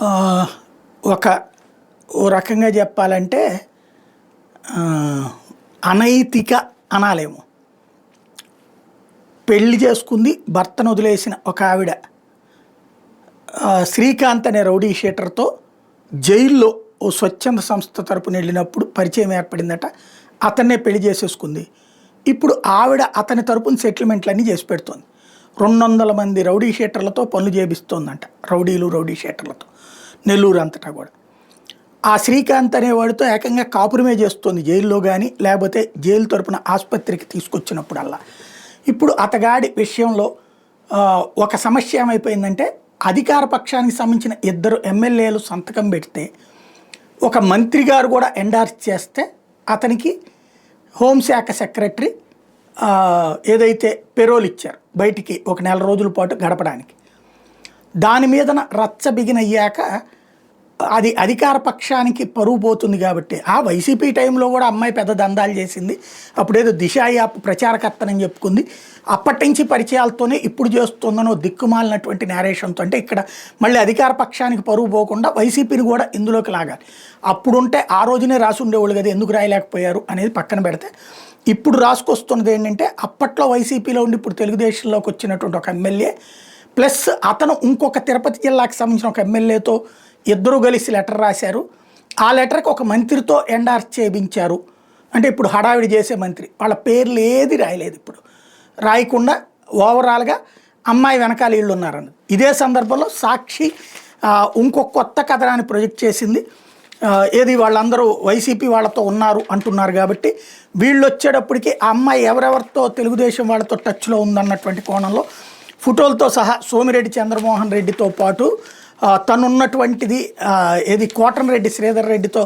ఆహ్, ఒక ఓ రకంగా చెప్పాలంటే ఆహ్, అనైతిక అనాలేమో. పెళ్లి చేసుకుంది, భర్తను వదిలేసిన ఒక ఆవిడ శ్రీకాంత్ అనే రౌడీ షీటర్‌తో జైల్‌లో ఓ స్వచ్ఛంద సంస్థ తరపున వెళ్ళినప్పుడు పరిచయం ఏర్పడిందట. అతన్నే పెళ్లి చేసేసుకుంది. ఇప్పుడు ఆవిడ అతని తరపున సెటిల్మెంట్‌లన్నీ చేసి పెడుతోంది. 200 మంది రౌడీ షీటర్లతో పనులు చేపిస్తోందంట. రౌడీ షీటర్లతో. నెల్లూరు అంతటా కూడా. ఆ శ్రీకాంత్ అనేవాడితో ఏకంగా కాపురమే చేస్తోంది జైల్లో గానీ, లేకపోతే జైలు తరపున ఆసుపత్రికి తీసుకొచ్చినప్పుడల్లా. ఇప్పుడు అతగాడి విషయంలో ఒక సమస్య ఏమైపోయిందంటే, అధికార పక్షానికి సంబంధించిన 2 ఎమ్మెల్యేలు సంతకం పెడితే, ఒక మంత్రి గారు కూడా ఎండార్స్ చేస్తే, అతనికి హోంశాఖ సెక్రటరీ ఏదైతే పెరోల్ ఇచ్చారు బయటికి ఒక నెల రోజుల పాటు గడపడానికి. దాని మీదన రచ్చ బిగినయ్యాక అది అధికార పక్షానికి పరువు పోతుంది కాబట్టి, ఆ వైసీపీ టైంలో కూడా అమ్మాయి పెద్ద దందాలు చేసింది. అప్పుడేదో దిశ యాప్ ప్రచారకర్తనని చెప్పుకుంది. అప్పటి నుంచి పరిచయాలతోనే ఇప్పుడు చేస్తుందనో దిక్కుమాలినటువంటి నేరేషన్తో. అంటే ఇక్కడ మళ్ళీ అధికార పక్షానికి పరువు పోకుండా వైసీపీని కూడా ఇందులోకి లాగాలి. అప్పుడుంటే ఆ రోజునే రాసి ఉండేవాళ్ళు కదా, ఎందుకు రాయలేకపోయారు అనేది పక్కన పెడితే, ఇప్పుడు రాసుకొస్తున్నది ఏంటంటే, అప్పట్లో వైసీపీలో ఉండి ఇప్పుడు తెలుగుదేశంలోకి వచ్చినటువంటి ఒక ఎమ్మెల్యే ప్లస్ అతను ఇంకొక తిరుపతి జిల్లాకు సంబంధించిన ఒక ఎమ్మెల్యేతో ఇద్దరు కలిసి లెటర్ రాశారు. ఆ లెటర్కి ఒక మంత్రితో ఎండార్స్ చేయించారు. అంటే ఇప్పుడు హడావిడి చేసే మంత్రి వాళ్ళ పేర్లు ఏది రాయలేదు. ఇప్పుడు రాయకుండా ఓవరాల్గా అమ్మాయి వెనకాల వీళ్ళు ఉన్నారన్నది. ఇదే సందర్భంలో సాక్షి ఇంకొక కొత్త కథనాన్ని ప్రొజెక్ట్ చేసింది. ఏది వాళ్ళందరూ వైసీపీ వాళ్ళతో ఉన్నారు అంటున్నారు కాబట్టి, వీళ్ళు వచ్చేటప్పటికి ఆ అమ్మాయి ఎవరెవరితో తెలుగుదేశం వాళ్ళతో టచ్లో ఉందన్నటువంటి కోణంలో ఫోటోలతో సహా సోమిరెడ్డి చంద్రమోహన్ రెడ్డితో పాటు తనున్నటువంటిది ఏది కోటంరెడ్డి శ్రీధర్ రెడ్డితో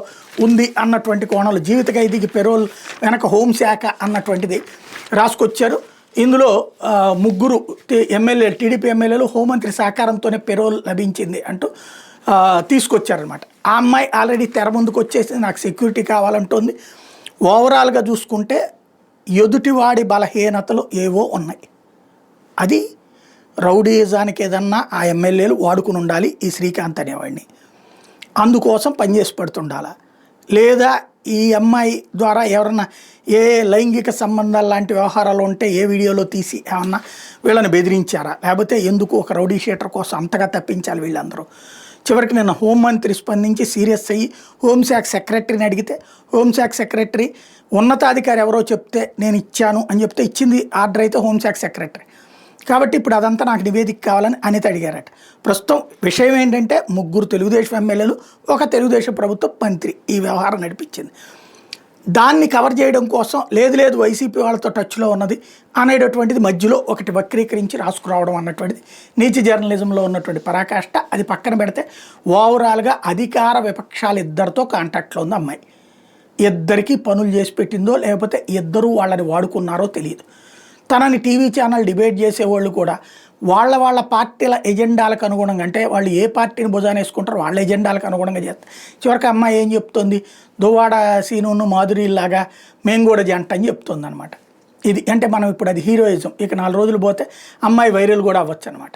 ఉంది అన్నటువంటి కోణంలో, జీవిత ఖైదీకి పెరోల్ వెనక హోంశాఖ అన్నటువంటిది రాసుకొచ్చారు. ఇందులో 3 ఎమ్మెల్యేలు, టీడీపీ ఎమ్మెల్యేలు హోంమంత్రి సహకారంతోనే పెరోల్ లభించింది అంటూ తీసుకొచ్చారనమాట. ఆ అమ్మాయి ఆల్రెడీ తెర ముందుకు వచ్చేసి నాకు సెక్యూరిటీ కావాలంటోంది. ఓవరాల్గా చూసుకుంటే ఎదుటివాడి బలహీనతలు ఏవో ఉన్నాయి. అది రౌడీజానికి ఏదన్నా ఆ ఎమ్మెల్యేలు వాడుకుని ఉండాలి ఈ శ్రీకాంత్ అనేవాడిని. అందుకోసం పనిచేసి పడుతుండాలా, లేదా ఈ అమ్మాయి ద్వారా ఎవరన్నా ఏ లైంగిక సంబంధాలు లాంటి వ్యవహారాలు ఉంటే ఏ వీడియోలో తీసి ఏమన్నా వీళ్ళని బెదిరించారా, లేకపోతే ఎందుకు ఒక రౌడీ షీటర్ కోసం అంతగా తప్పించాలి వీళ్ళందరూ. చివరికి నిన్న హోంమంత్రి స్పందించి సీరియస్ అయ్యి హోంశాఖ సెక్రటరీని అడిగితే, హోంశాఖ సెక్రటరీ ఉన్నతాధికారి ఎవరో చెప్తే నేను ఇచ్చాను అని చెప్తే, ఇచ్చింది ఆర్డర్ అయితే హోంశాఖ సెక్రటరీ. కాబట్టి ఇప్పుడు అదంతా నాకు నివేదిక కావాలని అనిత అడిగారట. ప్రస్తుతం విషయం ఏంటంటే, 3 తెలుగుదేశం ఎమ్మెల్యేలు, ఒక తెలుగుదేశం ప్రభుత్వ మంత్రి ఈ వ్యవహారం నడిపించింది. దాన్ని కవర్ చేయడం కోసం లేదు వైసీపీ వాళ్ళతో టచ్లో ఉన్నది అనేటటువంటిది మధ్యలో ఒకటి వక్రీకరించి రాసుకురావడం అన్నటువంటిది నీతి జర్నలిజంలో ఉన్నటువంటి పరాకాష్ట. అది పక్కన పెడితే ఓవరాల్గా అధికార విపక్షాలు ఇద్దరితో కాంటాక్ట్లో ఉంది అమ్మాయి. ఇద్దరికీ పనులు చేసి పెట్టిందో లేకపోతే ఇద్దరూ వాళ్ళని వాడుకున్నారో తెలియదు. తనని టీవీ ఛానల్ డిబేట్ చేసేవాళ్ళు కూడా వాళ్ళ పార్టీల ఎజెండాలకు అనుగుణంగా, అంటే వాళ్ళు ఏ పార్టీని భుజాన వేసుకుంటారో వాళ్ళ ఎజెండాలకు అనుగుణంగా చేస్తారు. చివరికి అమ్మాయి ఏం చెప్తుంది, దువ్వాడ సీనును మాధురిలాగా మేము కూడా జంట అని చెప్తుంది అనమాట. ఇది అంటే మనం ఇప్పుడు అది హీరోయిజం. ఇక 4 రోజులు పోతే అమ్మాయి వైరల్ కూడా అవ్వచ్చు అనమాట.